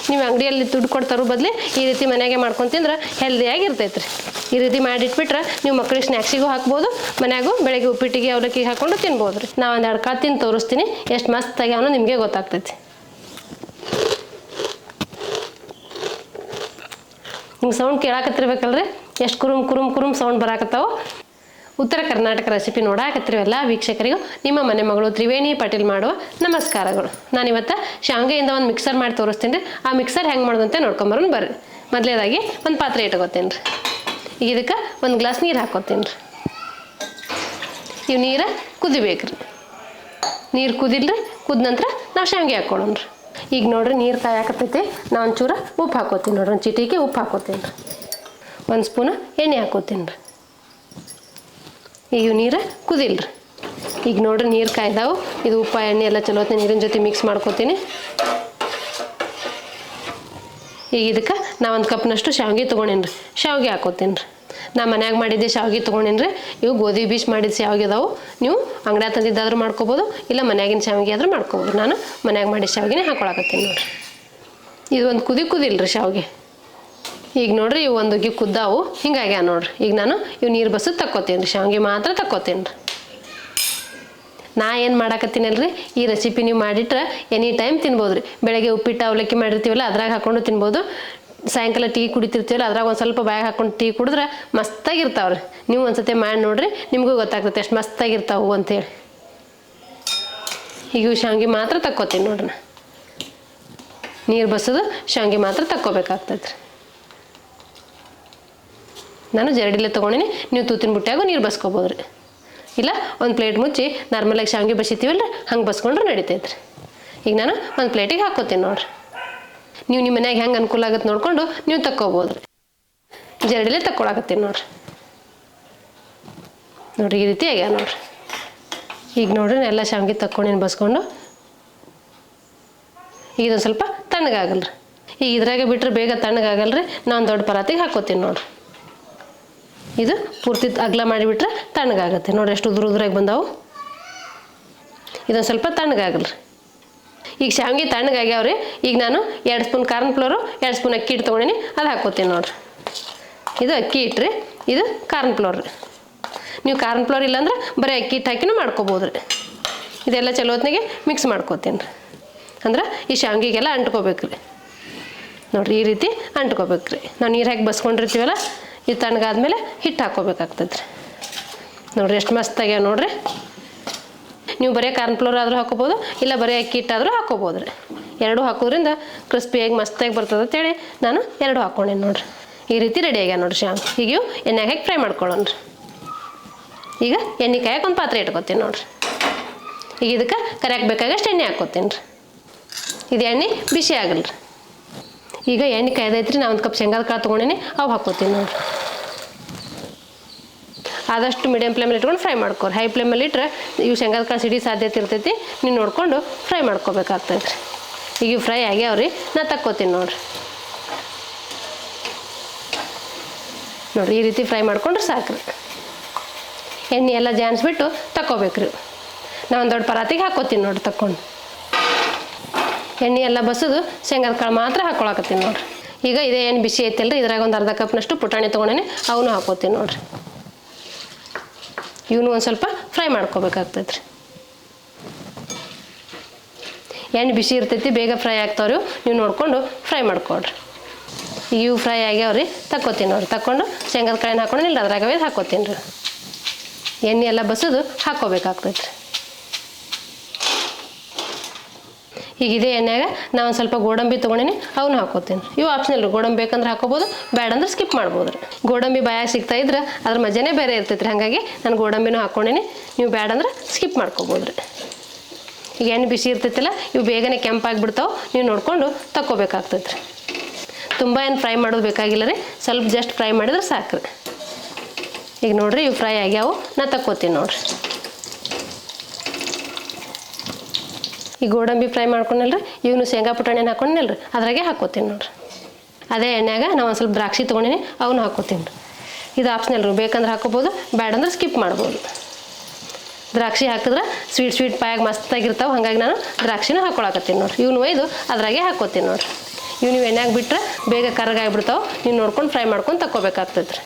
ನೀವು ಅಂಗಡಿಯಲ್ಲಿ ದುಡ್ಡು ಕೊಡ್ತಾರೋ ಬದಲು ಈ ರೀತಿ ಮನೆಯಾಗೆ ಮಾಡ್ಕೊಂಡು ತಿಂದ್ರೆ ಹೆಲ್ದಿಯಾಗಿ ಇರ್ತೈತೆ ರೀ. ಈ ರೀತಿ ಮಾಡಿಟ್ಬಿಟ್ರೆ ನೀವು ಮಕ್ಕಳಿಗೆ ಸ್ನ್ಯಾಕ್ಸಿಗೂ ಹಾಕ್ಬೋದು, ಮನ್ಯಾಗೂ ಬೆಳಗ್ಗೆ ಉಪ್ಪಿಟ್ಟಿಗೆ ಅವಲಕ್ಕಿಗೆ ಹಾಕ್ಕೊಂಡು ತಿನ್ಬೋದು ರೀ. ನಾವು ಒಂದು 2 ಕಾಳು ತಿಂದು ತೋರಿಸ್ತೀನಿ, ಎಷ್ಟು ಮಸ್ತಾಗಿ ಅವನು ನಿಮಗೆ ಗೊತ್ತಾಗ್ತೈತಿ. ಹಿಂಗೆ ಸೌಂಡ್ ಕೇಳಾಕತ್ತಿರ್ಬೇಕಲ್ರಿ, ಎಷ್ಟು ಕುರುಮ್ ಕುರುಮ್ ಕುರುಮ್ ಸೌಂಡ್ ಬರಾಕತ್ತಾವು. ಉತ್ತರ ಕರ್ನಾಟಕ ರೆಸಿಪಿ ನೋಡಾಕತ್ತಿರೋ ಎಲ್ಲ ವೀಕ್ಷಕರಿಗೂ ನಿಮ್ಮ ಮನೆ ಮಗಳು ತ್ರಿವೇಣಿ ಪಾಟೀಲ್ ಮಾಡುವ ನಮಸ್ಕಾರಗಳು. ನಾನಿವತ್ತು ಶಾವಿಗೆಯಿಂದ ಒಂದು ಮಿಕ್ಸರ್ ಮಾಡಿ ತೋರಿಸ್ತೀನಿ ರೀ. ಆ ಮಿಕ್ಸರ್ ಹೆಂಗೆ ಮಾಡೋದಂತೆ ನೋಡ್ಕೊಂಬರೋಣ ಬರ್ರಿ. ಮೊದಲೇದಾಗಿ ಒಂದು ಪಾತ್ರೆ ಇಟ್ಕೋತೀನಿ ರೀ. ಈಗ ಇದಕ್ಕೆ 1 ಗ್ಲಾಸ್ ನೀರು ಹಾಕ್ಕೋತೀನಿ ರೀ. ಇವು ನೀರು ಕುದಿಬೇಕು ರೀ. ನೀರು ಕುದಿಲ್ರಿ, ಕುದ ನಂತರ ನಾವು ಶಾವಿಗೆ ಹಾಕ್ಕೊಳ್ಳೋಣ ರೀ. ಈಗ ನೋಡ್ರಿ ನೀರು ಕಾಯಾಕತ್ತೈತಿ. ನಾ ಒಂಚೂರು ಉಪ್ಪು ಹಾಕೋತೀನಿ ನೋಡ್ರಿ, 1 ಚಿಟಿಕೆ ಉಪ್ಪು ಹಾಕೋತೀನಿ ರೀ. 1 ಸ್ಪೂನ್ ಎಣ್ಣೆ ಹಾಕೋತೀನಿ ರೀ. ಈಗ ನೀರು ಕುದಿಲ್ರಿ. ಈಗ ನೋಡ್ರಿ ನೀರು ಕಾಯ್ದಾವು. ಇದು ಉಪ್ಪು ಎಣ್ಣೆ ಎಲ್ಲ ಚಲೋ ನೀರಿನ ಜೊತೆ ಮಿಕ್ಸ್ ಮಾಡ್ಕೋತೀನಿ. ಈಗ ಇದಕ್ಕೆ ನಾ 1 ಕಪ್ನಷ್ಟು ಶಾವಿಗೆ ತೊಗೊಂಡೇನಿ ರೀ. ಶಾವಿಗೆ ಹಾಕೋತೀನಿ ರೀ. ನಾ ಮನ್ಯಾಗ ಮಾಡಿದ್ದೆ ಶಾವಿಗೆ ತೊಗೊಂಡೇನಿ ರೀ. ಇವು ಗೋಧಿ ಬೀಜ ಮಾಡಿದ ಶಾವಿಗೆ ಅದಾವು. ನೀವು ಅಂಗಡಿ ತಂದಿದ್ದಾದ್ರೂ ಮಾಡ್ಕೋಬೋದು, ಇಲ್ಲ ಮನ್ಯಾಗಿನ ಶಾವಿಗೆ ಆದ್ರೂ ಮಾಡ್ಕೋಬೋದು. ನಾನು ಮನ್ಯಾಗ ಮಾಡಿದ ಶಾವಿಗೆನೇ ಹಾಕೊಳಕತ್ತೀನಿ ನೋಡ್ರಿ. ಇದು ಒಂದು ಕುದಿಲ್ರಿ ಶಾವಿಗೆ. ಈಗ ನೋಡ್ರಿ ಇವು ಒಂದು ಕುದ್ದಾವು, ಹಿಂಗಾಗ್ಯಾವ ನೋಡ್ರಿ. ಈಗ ನಾನು ಇವು ನೀರು ಬಸದು ತಕ್ಕೋತೀನಿ ರೀ. ಶಾವಿಗೆ ಮಾತ್ರ ತಕ್ಕೋತೀನಿ ರೀ. ನಾ ಏನು ಮಾಡಾಕತ್ತೀನಲ್ರಿ, ಈ ರೆಸಿಪಿ ನೀವು ಮಾಡಿಟ್ರೆ ಎನಿ ಟೈಮ್ ತಿನ್ಬೋದು ರೀ. ಬೆಳಗ್ಗೆ ಉಪ್ಪಿಟ್ಟು ಅವಲಕ್ಕಿ ಮಾಡಿರ್ತೀವಲ್ಲ ಅದ್ರಾಗ ಹಾಕ್ಕೊಂಡು ತಿನ್ಬೋದು. ಸಾಯಂಕಾಲ ಟೀ ಕುಡಿತಿರ್ತೀವಲ್ಲ ಅದ್ರಾಗ ಒಂದು ಸ್ವಲ್ಪ ಬಾಯಿಗೆ ಹಾಕ್ಕೊಂಡು ಟೀ ಕುಡಿದ್ರೆ ಮಸ್ತಾಗಿರ್ತಾವೆ ರೀ. ನೀವು ಒಂದ್ಸತಿ ಮಾಡಿ ನೋಡ್ರಿ, ನಿಮಗೂ ಗೊತ್ತಾಗ್ತೈತೆ ಎಷ್ಟು ಮಸ್ತಾಗಿರ್ತಾವೆ ಅಂತೇಳಿ. ಈಗ ಶಾವಿಗೆ ಮಾತ್ರ ತಕ್ಕೋತೀನಿ ನೋಡ್ರಿ. ನೀರು ಬಸೋದು ಶಾವಿಗೆ ಮಾತ್ರ ತಕ್ಕೋಬೇಕಾಗ್ತೈತೆ ರೀ. ನಾನು ಜರಡಿಲೆ ತೊಗೊಂಡಿನಿ, ನೀವು ತೂತಿನ ಬುಟ್ಟ್ಯಾಗೂ ನೀರು ಬಸ್ಕೋಬೋದು ರೀ. ಇಲ್ಲ ಒಂದು ಪ್ಲೇಟ್ ಮುಚ್ಚಿ ನಾರ್ಮಲಾಗಿ ಶಾವಿಗೆ ಬಸಿತೀವಲ್ಲ ಹಂಗೆ ಬಸ್ಕೊಂಡ್ರೆ ನಡಿತೈತೆ ರೀ. ಈಗ ನಾನು ಒಂದು ಪ್ಲೇಟಿಗೆ ಹಾಕ್ಕೋತೀನಿ ನೋಡ್ರಿ. ನೀವು ನಿಮ್ಮ ಮನ್ಯಾಗ ಹೆಂಗೆ ಅನುಕೂಲ ಆಗುತ್ತೆ ನೋಡಿಕೊಂಡು ನೀವು ತಕ್ಕೋಬೋದು ರೀ. ಜರಡಿಲೆ ತಕ್ಕೊಳಕತ್ತೀನಿ ನೋಡ್ರಿ. ನೋಡಿರಿ ಈ ರೀತಿ ಆಗ್ಯಾವ ನೋಡ್ರಿ. ಈಗ ನೋಡ್ರಿ ಎಲ್ಲ ಶಾವಿಗೆ ತಕ್ಕೊಂಡಿನಿ ಬಸ್ಕೊಂಡು. ಈಗ ಇದೊಂದು ಸ್ವಲ್ಪ ತಣ್ಣಗಾಗಲ್ರಿ. ಈಗ ಇದ್ರಾಗೆ ಬಿಟ್ಟರೆ ಬೇಗ ತಣ್ಣಗಾಗಲ್ರಿ. ನಾನು ದೊಡ್ಡ ಪರಾತಿಗೆ ಹಾಕ್ಕೋತೀನಿ ನೋಡ್ರಿ. ಇದು ಪೂರ್ತಿ ಅಗಲ ಮಾಡಿಬಿಟ್ರೆ ತಣ್ಣಗಾಗತ್ತೆ ನೋಡ್ರಿ. ಎಷ್ಟು ಉದುರಾಗಿ ಬಂದಾವು. ಇದೊಂದು ಸ್ವಲ್ಪ ತಣ್ಣಗಾಗಲ್ರಿ. ಈಗ ಶಾವಿಗೆ ತಣ್ಣಗಾಗ್ಯಾವ್ರಿ. ಈಗ ನಾನು 2 ಸ್ಪೂನ್ ಕಾರ್ನ್ ಫ್ಲೋರು, 2 ಸ್ಪೂನ್ ಅಕ್ಕಿ ಹಿಟ್ಟು ತೊಗೊಂಡಿನಿ, ಅದು ಹಾಕ್ಕೋತೀನಿ ನೋಡ್ರಿ. ಇದು ಅಕ್ಕಿ ಹಿಟ್ಟು ರೀ, ಇದು ಕಾರ್ನ್ ಫ್ಲೋರ್ ರೀ. ನೀವು ಕಾರ್ನ್ ಫ್ಲೋರ್ ಇಲ್ಲಾಂದ್ರೆ ಬರೀ ಅಕ್ಕಿ ಹಿಟ್ಟು ಹಾಕಿನೂ ಮಾಡ್ಕೋಬೋದು ರೀ. ಇದೆಲ್ಲ ಚಲೋ ಹೊತ್ತಿಗೆ ಮಿಕ್ಸ್ ಮಾಡ್ಕೋತೀನಿ ರೀ. ಅಂದ್ರೆ ಈ ಶಾವಿಗೆಗೆಲ್ಲ ಅಂಟ್ಕೋಬೇಕು ರೀ. ನೋಡಿರಿ ಈ ರೀತಿ ಅಂಟ್ಕೋಬೇಕು ರೀ. ನಾವು ನೀರು ಹಾಕಿ ಬಸ್ಕೊಂಡಿರ್ತೀವಲ್ಲ, ಇದು ತಣ್ಣಗಾದ್ಮೇಲೆ ಹಿಟ್ಟು ಹಾಕ್ಕೋಬೇಕಾಗ್ತದೆ ರೀ. ನೋಡಿರಿ ಎಷ್ಟು ಮಸ್ತಾಗ್ಯಾವ ನೋಡಿರಿ. ನೀವು ಬರೀ ಕಾರ್ನ್ ಫ್ಲೋರ್ ಆದರೂ ಹಾಕೋಬೋದು, ಇಲ್ಲ ಬರೀ ಅಕ್ಕಿ ಹಿಟ್ಟಾದರೂ ಹಾಕೋಬೋದು ರೀ. 2 ಹಾಕೋದ್ರಿಂದ ಕ್ರಿಸ್ಪಿಯಾಗಿ ಮಸ್ತಾಗಿ ಬರ್ತದೆ ಅಂತೇಳಿ ನಾನು 2 ಹಾಕ್ಕೊಂಡೇನಿ ನೋಡಿರಿ. ಈ ರೀತಿ ರೆಡಿ ಆಗ್ಯಾವ ನೋಡಿರಿ ಶಾವಿಗೆ. ಈಗ ಇವು ಎಣ್ಣೆಗೆ ಹಾಕಿ ಫ್ರೈ ಮಾಡ್ಕೊಳ್ಳೋಣ ರೀ. ಈಗ ಎಣ್ಣೆ ಕಾಯಕ್ಕೆ ಒಂದು ಪಾತ್ರೆ ಇಟ್ಕೋತೀನಿ ನೋಡಿರಿ. ಈಗ ಇದಕ್ಕೆ ಕರಿಯಾಕೆ ಬೇಕಾಗಷ್ಟು ಎಣ್ಣೆ ಹಾಕ್ಕೋತೀನಿ ರೀ. ಇದು ಎಣ್ಣೆ ಬಿಸಿ ಆಗಲ್ಲ ರೀ. ಈಗ ಎಣ್ಣೆ ಕಾಯ್ದೈತ್ರಿ. ನಾ 1 ಕಪ್ ಶೇಂಗಾದ ಕಾಳು ತೊಗೊಂಡೇನಿ, ಅವು ಹಾಕ್ಕೋತೀನಿ ನೋಡಿರಿ. ಆದಷ್ಟು ಮೀಡಿಯಮ್ ಫ್ಲೇಮಲ್ಲಿ ಇಟ್ಕೊಂಡು ಫ್ರೈ ಮಾಡ್ಕೊರಿ. ಹೈ ಫ್ಲೇಮಲ್ಲಿ ಇಟ್ಟರೆ ಇವು ಶೇಂಗಾದ ಕಾಳು ಸಿಡಿ ಸಾಧ್ಯತೆ ಇರ್ತೈತಿ. ನೀವು ನೋಡಿಕೊಂಡು ಫ್ರೈ ಮಾಡ್ಕೋಬೇಕಾಗ್ತೈತೆ ರೀ. ಈಗ ಇವು ಫ್ರೈ ಆಗ್ಯಾವ್ರಿ, ನಾ ತಕ್ಕೋತೀನಿ ನೋಡಿರಿ. ನೋಡಿರಿ ಈ ರೀತಿ ಫ್ರೈ ಮಾಡ್ಕೊಂಡ್ರೆ ಸಾಕ್ರಿ. ಎಣ್ಣೆ ಎಲ್ಲ ಜಾನ್ಸ್ಬಿಟ್ಟು ತಕ್ಕೋಬೇಕ್ರಿ. ನಾ ಒಂದು ದೊಡ್ಡ ಪರಾತಿಗೆ ಹಾಕ್ಕೋತೀನಿ ನೋಡಿರಿ ತಕ್ಕೊಂಡು. ಎಣ್ಣೆ ಎಲ್ಲ ಬಸೋದು ಶೇಂಗಾದ ಕಾಳು ಮಾತ್ರ ಹಾಕ್ಕೊಳಕತ್ತೀನಿ ನೋಡಿರಿ. ಈಗ ಇದೇ ಎಣ್ಣೆ ಬಿಸಿ ಐತಲ್ರಿ, ಇದ್ರಾಗ ಒಂದು ಅರ್ಧ ಕಪ್ನಷ್ಟು ಪುಟಾಣಿ ತೊಗೊಂಡೇನೆ, ಅವನು ಹಾಕ್ಕೋತೀನಿ ನೋಡಿರಿ. ಇವನು ಒಂದು ಸ್ವಲ್ಪ ಫ್ರೈ ಮಾಡ್ಕೋಬೇಕಾಗ್ತೈತೆ ರೀ. ಎಣ್ಣೆ ಬಿಸಿ ಇರ್ತೈತಿ, ಬೇಗ ಫ್ರೈ ಆಗ್ತಾವ್ರಿ. ನೀವು ನೋಡಿಕೊಂಡು ಫ್ರೈ ಮಾಡ್ಕೊಳ್ರಿ. ಇವು ಫ್ರೈ ಆಗ್ಯಾವ್ರಿ, ತಕ್ಕೋತೀನಿ ನೋಡಿರಿ. ತಕ್ಕೊಂಡು ಶೇಂಗಾದ ಕಾಳಿನ ಹಾಕ್ಕೊಂಡು ಇಲ್ಲ ಅದ್ರಾಗವೇ ಹಾಕ್ಕೋತೀನಿ ರೀ. ಎಣ್ಣೆ ಎಲ್ಲ ಬಸೋದು ಹಾಕ್ಕೋಬೇಕಾಗ್ತೈತೆ ರೀ. ಈಗ ಇದೇ ಎಣ್ಣೆಯಾಗ ನಾ ಒಂದು ಸ್ವಲ್ಪ ಗೋಡಂಬಿ ತೊಗೊಂಡಿನಿ, ಅವನು ಹಾಕ್ಕೋತೀನಿ. ಇವು ಆಪ್ಷನಲ್ ರೀ. ಗೋಡಂಬಿ ಬೇಕಂದ್ರೆ ಹಾಕೋಬೋದು, ಬ್ಯಾಡ ಅಂದ್ರೆ ಸ್ಕಿಪ್ ಮಾಡ್ಬೋದು ರೀ. ಗೋಡಂಬಿ ಬಾಯಾಗ ಸಿಗ್ತಾ ಇದ್ರೆ ಅದ್ರ ಮಜಾನೇ ಬೇರೆ ಇರ್ತೈತೆ ರೀ. ಹಾಗಾಗಿ ನಾನು ಗೋಡಂಬಿನೂ ಹಾಕ್ಕೊಂಡಿನಿ. ನೀವು ಬ್ಯಾಡ ಅಂದ್ರೆ ಸ್ಕಿಪ್ ಮಾಡ್ಕೋಬೋದು ರೀ. ಈಗ ಎಣ್ಣೆ ಬಿಸಿ ಇರ್ತೈತಿಲ್ಲ, ಇವು ಬೇಗನೆ ಕೆಂಪಾಗಿಬಿಡ್ತಾವೆ. ನೀವು ನೋಡಿಕೊಂಡು ತಕ್ಕೋಬೇಕಾಗ್ತೈತೆ ರೀ. ತುಂಬ ಏನು ಫ್ರೈ ಮಾಡೋದು ಬೇಕಾಗಿಲ್ಲ ರೀ. ಸ್ವಲ್ಪ ಜಸ್ಟ್ ಫ್ರೈ ಮಾಡಿದ್ರೆ ಸಾಕು ರೀ. ಈಗ ನೋಡಿರಿ ಇವು ಫ್ರೈ ಆಗ್ಯಾವು, ನಾ ತಕ್ಕೋತೀನಿ ನೋಡಿರಿ. ಈ ಗೋಡಂಬಿ ಫ್ರೈ ಮಾಡ್ಕೊಂಡಲ್ರಿ, ಇವನು ಶೇಂಗಾ ಪುಟಾಣಿನ ಹಾಕೊಂಡಲ್ರಿ, ಅದ್ರಾಗೆ ಹಾಕ್ಕೋತೀನಿ ನೋಡಿರಿ. ಅದೇ ಎಣ್ಣೆಯಾಗ ನಾವು ಒಂದು ಸ್ವಲ್ಪ ದ್ರಾಕ್ಷಿ ತೊಗೊಂಡಿನಿ, ಅವನು ಹಾಕ್ಕೋತೀನಿ ರೀ. ಇದು ಆಪ್ಷನಲ್ ರೀ. ಬೇಕಂದ್ರೆ ಹಾಕೋಬೋದು, ಬ್ಯಾಡ ಅಂದ್ರೆ ಸ್ಕಿಪ್ ಮಾಡ್ಬೋದು. ದ್ರಾಕ್ಷಿ ಹಾಕಿದ್ರೆ ಸ್ವೀಟ್ ಪಾಯಾಗ ಮಸ್ತಾಗಿರ್ತಾವೆ. ಹಾಗಾಗಿ ನಾನು ದ್ರಾಕ್ಷಿನ ಹಾಕ್ಕೊಳಕತ್ತೀನಿ ನೋಡಿರಿ. ಇವನು ಒಯ್ದು ಅದ್ರಾಗೆ ಹಾಕ್ಕೋತೀನಿ ನೋಡಿರಿ. ಇವು ನೀವು ಎಣ್ಣೆಗೆ ಬಿಟ್ಟರೆ ಬೇಗ ಕರಗಾಗ್ಬಿಡ್ತಾವೆ, ನೀವು ನೋಡ್ಕೊಂಡು ಫ್ರೈ ಮಾಡ್ಕೊಂಡು ತಗೋಬೇಕಾಗ್ತದೆ ರೀ.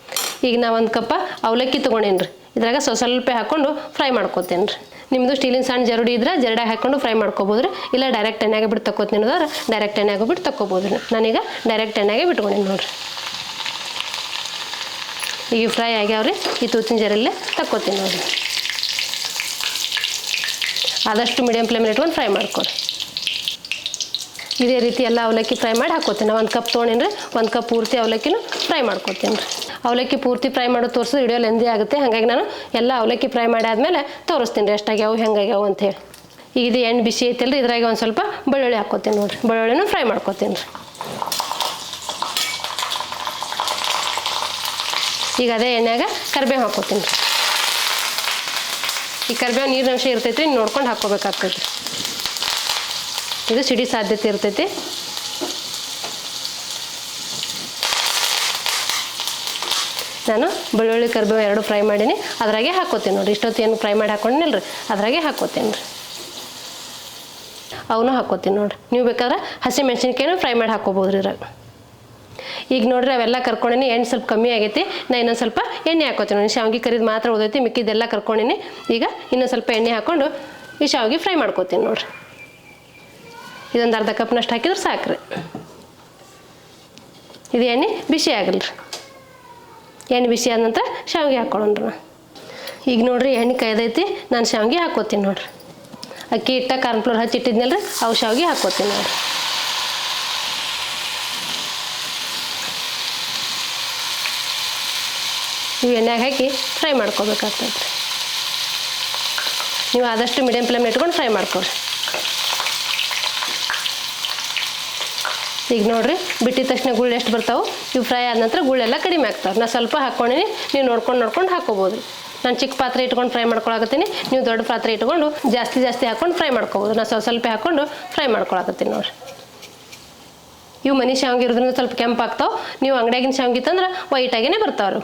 ಈಗ ನಾ 1 ಕಪ್ ಅವಲಕ್ಕಿ ತೊಗೊಂಡೇನಿ ರೀ, ಇದ್ರಾಗ ಸ್ವಲ್ಪ ಹಾಕ್ಕೊಂಡು ಫ್ರೈ ಮಾಡ್ಕೊತೇನೆ ರೀ. ನಿಮ್ಮದು ಸ್ಟೀಲಿನ ಸಣ್ಣ ಜರಡಿ ಇದ್ರೆ ಜರಡಿಯಾಗ ಹಾಕ್ಕೊಂಡು ಫ್ರೈ ಮಾಡ್ಕೋಬೋದು ರೀ, ಇಲ್ಲ ಡೈರೆಕ್ಟ್ ಎಣ್ಣೆಗೆ ಬಿಟ್ಟು ತಗೋತೀನಿ ಅಂದ್ರೆ ಡೈರೆಕ್ಟ್ ಎಣ್ಣೆಗೆ ಬಿಟ್ಟು ತಗೋಬೋದು ರೀ. ನಾನೀಗ ಡೈರೆಕ್ಟ್ ಎಣ್ಣೆಗೆ ಬಿಟ್ಕೊಂಡೇನಿ ನೋಡಿರಿ. ಈಗ ಫ್ರೈ ಆಗ್ಯಾವ್ರಿ, ಈ ತೂತಿನ ಜರಲ್ಲೇ ತಕ್ಕೋತೀನಿ ನೋಡಿರಿ. ಆದಷ್ಟು ಮೀಡಿಯಮ್ ಫ್ಲೇಮಲ್ಲಿ ಇಟ್ಕೊಂಡು ಫ್ರೈ ಮಾಡ್ಕೊರಿ. ಇದೇ ರೀತಿ ಎಲ್ಲ ಅವಲಕ್ಕಿ ಫ್ರೈ ಮಾಡಿ ಹಾಕೋತೀನಿ. 1 ಕಪ್ ತೊಗೊಂಡೇನಿ ರೀ, 1 ಕಪ್ ಪೂರ್ತಿ ಅವಲಕ್ಕಿನೂ ಫ್ರೈ ಮಾಡ್ಕೊತೀನಿ ರೀ. ಅವಲಕ್ಕಿ ಪೂರ್ತಿ ಫ್ರೈ ಮಾಡೋದು ತೋರಿಸಿದ್ರೆ ವಿಡಿಯೋ ಲೆಂದಿ ಆಗುತ್ತೆ, ಹಾಗಾಗಿ ನಾನು ಎಲ್ಲ ಅವಲಕ್ಕಿ ಫ್ರೈ ಮಾಡಿ ಆದಮೇಲೆ ತೋರಿಸ್ತೀನಿ ರೀ ಎಷ್ಟಾಗ್ಯಾವು ಹೆಂಗಾಗ್ಯಾವು ಅಂಥೇಳಿ. ಈಗ ಇದು ಎಣ್ಣೆ ಬಿಸಿ ಐತಲ್ಲ ರೀ, ಇದ್ರಾಗ ಒಂದು ಸ್ವಲ್ಪ ಬೆಳ್ಳುಳ್ಳಿ ಹಾಕ್ಕೋತೀನಿ ನೋಡಿರಿ. ಬೆಳ್ಳುಳ್ಳಿನೂ ಫ್ರೈ ಮಾಡ್ಕೊತೀನಿ ರೀ. ಈಗ ಅದೇ ಎಣ್ಣೆಗೆ ಕರಿಬೇವು ಹಾಕ್ಕೋತೀನಿ ರೀ. ಈ ಕರಿಬೇವು ನೀರಿನ ಅಂಶ ಇರ್ತೈತಿ, ನೋಡ್ಕೊಂಡು ಹಾಕ್ಕೋಬೇಕಾಗ್ತೈತಿ. ಇದು ಸಿಡಿ ಸಾಧ್ಯತೆ ಇರ್ತೈತಿ. ನಾನು ಬೆಳ್ಳುಳ್ಳಿ ಕರಿಬೇವು 2 ಫ್ರೈ ಮಾಡೀನಿ, ಅದ್ರಾಗೆ ಹಾಕ್ಕೋತೀನಿ ನೋಡಿ. ಇಷ್ಟೊತ್ತು ಏನು ಫ್ರೈ ಮಾಡಿ ಹಾಕ್ಕೊಂಡಿಲ್ಲ ರೀ, ಅದ್ರಾಗೆ ಹಾಕ್ಕೋತೀನಿ ರೀ. ಅವನು ಹಾಕ್ಕೋತೀನಿ ನೋಡಿರಿ. ನೀವು ಬೇಕಾದ್ರೆ ಹಸಿ ಮೆಣಸಿನ್ಕಾಯಿನೂ ಫ್ರೈ ಮಾಡಿ ಹಾಕ್ಕೋಬೋದು ರೀ ಇದ್ರಾಗ. ಈಗ ನೋಡಿರಿ ಅವೆಲ್ಲ ಕರ್ಕೊಂಡೀನಿ, ಎಣ್ಣೆ ಸ್ವಲ್ಪ ಕಮ್ಮಿ ಆಗೈತಿ. ನಾನು ಇನ್ನೊಂದು ಸ್ವಲ್ಪ ಎಣ್ಣೆ ಹಾಕ್ಕೋತೀನಿ ನೋಡಿ. ಶಾವಿಗೆ ಕರಿದು ಮಾತ್ರ ಉಳಿದೈತಿ, ಮಿಕ್ಕಿದ್ದೆಲ್ಲ ಕರ್ಕೊಂಡೀನಿ. ಈಗ ಇನ್ನೊಂದು ಸ್ವಲ್ಪ ಎಣ್ಣೆ ಹಾಕ್ಕೊಂಡು ಈ ಶಾವಿಗೆ ಫ್ರೈ ಮಾಡ್ಕೋತೀನಿ ನೋಡಿರಿ. ಇದೊಂದು ಅರ್ಧ ಕಪ್ನಷ್ಟು ಹಾಕಿದ್ರೆ ಸಾಕ್ರಿ. ಇದು ಎಣ್ಣೆ ಬಿಸಿ ಆಗಲ್ರಿ. ಎಣ್ಣೆ ಬಿಸಿ ಆದ ನಂತರ ಶಾವಿಗೆ ಹಾಕ್ಕೊಳ್ಳೋಣ್ರಿ. ಈಗ ನೋಡಿರಿ ಎಣ್ಣೆ ಕಾಯ್ದೈತಿ, ನಾನು ಶಾವಿಗೆ ಹಾಕ್ಕೋತೀನಿ ನೋಡಿರಿ. ಅಕ್ಕಿ ಹಿಟ್ಟ ಕಾರ್ನ್ಫ್ಲೋರ್ ಹಚ್ಚಿಟ್ಟಿದ್ನಲ್ಲ ರೀ, ಅವು ಶಾವಿಗೆ ಹಾಕ್ಕೋತೀನಿ ನೋಡಿರಿ. ಇವು ಎಣ್ಣೆಗೆ ಹಾಕಿ ಫ್ರೈ ಮಾಡ್ಕೋಬೇಕಾಗ್ತದೆ ರೀ. ನೀವು ಆದಷ್ಟು ಮೀಡಿಯಮ್ ಫ್ಲೇಮ್ ಇಟ್ಕೊಂಡು ಫ್ರೈ ಮಾಡ್ಕೊರಿ. ಈಗ ನೋಡಿರಿ ಬಿಟ್ಟಿದ ತಕ್ಷಣ ಗುಳ್ಳು ಎಷ್ಟು ಬರ್ತಾವೆ, ಇವು ಫ್ರೈ ಆದ ನಂತರ ಗುಳ್ಳೆಲ್ಲ ಕಡಿಮೆ ಆಗ್ತಾವೆ. ನಾನು ಸ್ವಲ್ಪ ಹಾಕ್ಕೊಂಡಿನಿ, ನೀವು ನೋಡ್ಕೊಂಡು ಹಾಕ್ಕೋಬೋದು. ನಾನು ಚಿಕ್ಕ ಪಾತ್ರೆ ಇಟ್ಕೊಂಡು ಫ್ರೈ ಮಾಡ್ಕೊಳಕತ್ತೀನಿ, ನೀವು ದೊಡ್ಡ ಪಾತ್ರೆ ಇಟ್ಕೊಂಡು ಜಾಸ್ತಿ ಹಾಕ್ಕೊಂಡು ಫ್ರೈ ಮಾಡ್ಕೋಬೋದು. ನಾನು ಸ್ವಲ್ಪ ಹಾಕ್ಕೊಂಡು ಫ್ರೈ ಮಾಡ್ಕೊಳಕತ್ತೀನಿ ನೋಡಿರಿ. ಇವು ಮನೆ ಶಾವಿಗೆ ಇರೋದ್ರಿಂದ ಸ್ವಲ್ಪ ಕೆಂಪು ಆಗ್ತಾವೆ, ನೀವು ಅಂಗಡಿಯಾಗಿನ ಶಾವಿಗೆ ತಂದ್ರೆ ವೈಟಾಗೇ ಬರ್ತಾವ್ರು.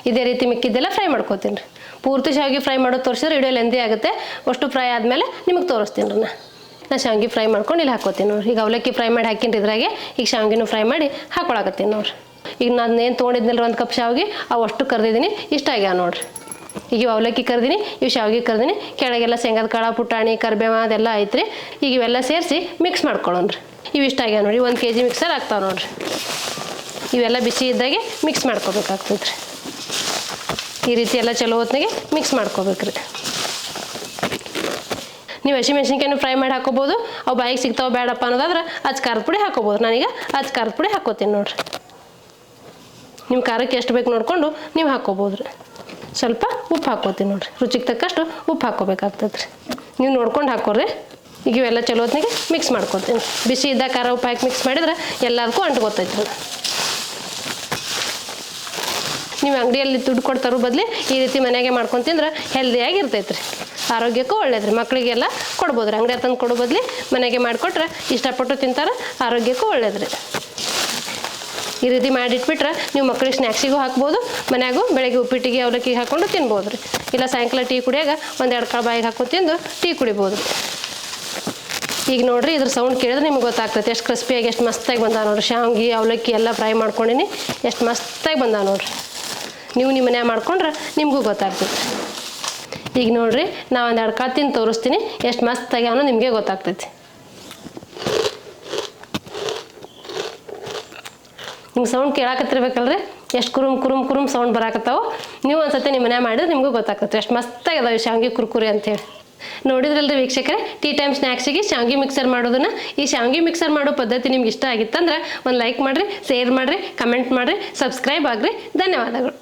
ಇದೇ ರೀತಿ ಮಿಕ್ಕಿದ್ದೆಲ್ಲ ಫ್ರೈ ಮಾಡ್ಕೋತೀನಿ ರೀ. ಪೂರ್ತಿ ಶಾವಿಗೆ ಫ್ರೈ ಮಾಡೋದು ತೋರಿಸಿದ್ರೆ ವಿಡಿಯೋ ಲೆಂದಿ ಆಗುತ್ತೆ. ಅಷ್ಟು ಫ್ರೈ ಆದಮೇಲೆ ನಿಮಗೆ ತೋರಿಸ್ತೀನಿ ರೀ. ನಾನು ಶಾವಿಗೆ ಫ್ರೈ ಮಾಡ್ಕೊಂಡು ಇಲ್ಲಿ ಹಾಕ್ಕೋತೀನಿ ನೋಡಿರಿ. ಈಗ ಅವಲಕ್ಕಿ ಫ್ರೈ ಮಾಡಿ ಹಾಕಿನಿ ಇದ್ರಾಗೆ, ಈಗ ಶಾವಿಗೆನೂ ಫ್ರೈ ಮಾಡಿ ಹಾಕೊಳಕತ್ತೀನಿ ನೋಡಿರಿ. ಈಗ ನಾನು ಏನು ತೊಗೊಂಡಿದ್ನಲ್ಲ 1 ಕಪ್ ಶಾವಿಗೆ, ಅವು ಅಷ್ಟು ಕರ್ದಿದ್ದೀನಿ, ಇಷ್ಟ ಆಗ್ಯಾವ ನೋಡಿರಿ. ಈಗ ಇವು ಅವಲಕ್ಕಿ ಕರ್ದೀನಿ, ಇವು ಶಾವಿಗೆ ಕರ್ದೀನಿ, ಕೆಳಗೆಲ್ಲ ಶೇಂಗಾದ ಕಾಳು, ಪುಟಾಣಿ, ಕರಿಬೇವು ಅದೆಲ್ಲ ಐತ್ರಿ. ಈಗ ಇವೆಲ್ಲ ಸೇರಿಸಿ ಮಿಕ್ಸ್ ಮಾಡ್ಕೊಳ್ಳೋಣ್ರಿ. ಇವು ಇಷ್ಟ ಆಗ್ಯಾವ ನೋಡಿ. 1 kg ಮಿಕ್ಸರ್ ಆಗ್ತಾವೆ ನೋಡಿರಿ. ಇವೆಲ್ಲ ಬಿಸಿ ಇದ್ದಾಗೆ ಮಿಕ್ಸ್ ಮಾಡ್ಕೋಬೇಕಾಗ್ತೈತೆ ರೀ. ಈ ರೀತಿ ಎಲ್ಲ ಚಲೋ ಹೊತ್ತಿಗೆ ಮಿಕ್ಸ್ ಮಾಡ್ಕೋಬೇಕ್ರಿ. ನೀವು ಹಸಿಮೆಣ್ಸಿನ್ಕಾಯಿನೂ ಫ್ರೈ ಮಾಡಿ ಹಾಕೋಬೋದು. ಅವು ಬಾಯಿಗೆ ಸಿಗ್ತಾವೆ ಬೇಡಪ್ಪ ಅನ್ನೋದಾದ್ರೆ ಅಚ್ಚ ಖಾರದ ಪುಡಿ ಹಾಕೋಬೋದು. ನಾನೀಗ ಅಚ್ಚ ಖಾರದ ಪುಡಿ ಹಾಕೋತೀನಿ ನೋಡಿರಿ. ನಿಮ್ಮ ಖಾರಕ್ಕೆ ಎಷ್ಟು ಬೇಕು ನೋಡಿಕೊಂಡು ನೀವು ಹಾಕೋಬೋದು ರೀ. ಸ್ವಲ್ಪ ಉಪ್ಪು ಹಾಕೋತೀನಿ ನೋಡಿರಿ. ರುಚಿಗೆ ತಕ್ಕಷ್ಟು ಉಪ್ಪು ಹಾಕೋಬೇಕಾಗ್ತದೆ ರೀ. ನೀವು ನೋಡ್ಕೊಂಡು ಹಾಕೋರಿ. ಈಗ ಇವೆಲ್ಲ ಚಲೋ ಹೊತ್ತಿಗೆ ಮಿಕ್ಸ್ ಮಾಡ್ಕೊತೀನಿ. ಬಿಸಿ ಇದ್ದಾಗ ಖಾರ ಉಪ್ಪು ಹಾಕಿ ಮಿಕ್ಸ್ ಮಾಡಿದ್ರೆ ಎಲ್ಲದಕ್ಕೂ ಅಂಟ್ಕೊತೈತೆ ರೀ. ನೀವು ಅಂಗಡಿಯಲ್ಲಿ ದುಡ್ಡು ಕೊಡ್ತಾರೋ ಬದಲಿ ಈ ರೀತಿ ಮನೆಯಾಗೆ ಮಾಡ್ಕೊಂಡು ತಿಂದ್ರೆ ಹೆಲ್ದಿಯಾಗಿ ಇರ್ತೈತೆ ರೀ. ಆರೋಗ್ಯಕ್ಕೂ ಒಳ್ಳೇದು ರೀ. ಮಕ್ಕಳಿಗೆಲ್ಲ ಕೊಡ್ಬೋದು ರೀ. ಅಂಗಡಿ ತಂದು ಕೊಡೋ ಬದಲಿ ಮನೆಗೆ ಮಾಡಿಕೊಟ್ರೆ ಇಷ್ಟಪಟ್ಟು ತಿಂತಾರೆ, ಆರೋಗ್ಯಕ್ಕೂ ಒಳ್ಳೇದು ರೀ. ಈ ರೀತಿ ಮಾಡಿಟ್ಬಿಟ್ರೆ ನೀವು ಮಕ್ಕಳಿಗೆ ಸ್ನ್ಯಾಕ್ಸಿಗೂ ಹಾಕ್ಬೋದು, ಮನ್ಯಾಗೂ ಬೆಳಗ್ಗೆ ಉಪ್ಪಿಟ್ಟಿಗೆ ಅವಲಕ್ಕಿ ಹಾಕ್ಕೊಂಡು ತಿನ್ಬೋದು ರೀ. ಇಲ್ಲ ಸಾಯಂಕಾಲ ಟೀ ಕುಡಿಯಾಗ 1-2 ಕಾಳು ಬಾಯಿಗೆ ಹಾಕೊಂಡು ತಿಂದು ಟೀ ಕುಡಿಬೋದು ರೀ. ಈಗ ನೋಡಿರಿ ಇದ್ರ ಸೌಂಡ್ ಕೇಳಿದ್ರೆ ನಿಮ್ಗೆ ಗೊತ್ತಾಗ್ತೈತೆ ಎಷ್ಟು ಕ್ರಿಸ್ಪಿಯಾಗಿ ಎಷ್ಟು ಮಸ್ತಾಗಿ ಬಂದಾವ ನೋಡಿರಿ. ಶಾವಿಗೆ ಅವಲಕ್ಕಿ ಎಲ್ಲ ಫ್ರೈ ಮಾಡ್ಕೊಂಡಿನಿ, ಎಷ್ಟು ಮಸ್ತಾಗಿ ಬಂದಾವ ನೋಡಿರಿ. ನೀವು ನಿಮ್ಮ ಮನ್ಯಾಗ ಮಾಡ್ಕೊಂಡ್ರೆ ನಿಮಗೂ ಗೊತ್ತಾಗ್ತೈತೆ. ಈಗ ನೋಡಿರಿ ನಾವು 1-2 ಕಾಳು ತಿಂದು ತೋರಿಸ್ತೀನಿ, ಎಷ್ಟು ಮಸ್ತಾಗಿ ಅನ್ನೋ ನಿಮಗೆ ಗೊತ್ತಾಗ್ತೈತಿ. ನಿಮ್ಗೆ ಸೌಂಡ್ ಕೇಳಾಕತ್ತಿರ್ಬೇಕಲ್ರಿ, ಎಷ್ಟು ಕುರುಮ್ ಸೌಂಡ್ ಬರಾಕತ್ತಾವ. ನೀವು ಒಂದ್ಸತಿ ನಿಮ್ಮ ಮನ್ಯಾಗ ಮಾಡಿದ್ರೆ ನಿಮಗೂ ಗೊತ್ತಾಗ್ತೈತೆ ಎಷ್ಟು ಮಸ್ತಾಗಿ ಅದಾವೆ ಶಾವಿಗೆ ಕುರ್ಕುರಿ ಅಂತೇಳಿ. ನೋಡಿದ್ರಲ್ರಿ ವೀಕ್ಷಕರೇ, ಟೀ ಟೈಮ್ ಸ್ನ್ಯಾಕ್ಸಿಗೆ ಶಾವಿಗೆ ಮಿಕ್ಸರ್ ಮಾಡೋದನ್ನು. ಈ ಶಾವಿಗೆ ಮಿಕ್ಸರ್ ಮಾಡೋ ಪದ್ಧತಿ ನಿಮ್ಗೆ ಇಷ್ಟ ಆಗಿತ್ತಂದ್ರೆ ಒಂದು ಲೈಕ್ ಮಾಡಿರಿ, ಶೇರ್ ಮಾಡಿರಿ, ಕಮೆಂಟ್ ಮಾಡಿರಿ, ಸಬ್ಸ್ಕ್ರೈಬ್ ಆಗಿರಿ. ಧನ್ಯವಾದಗಳು.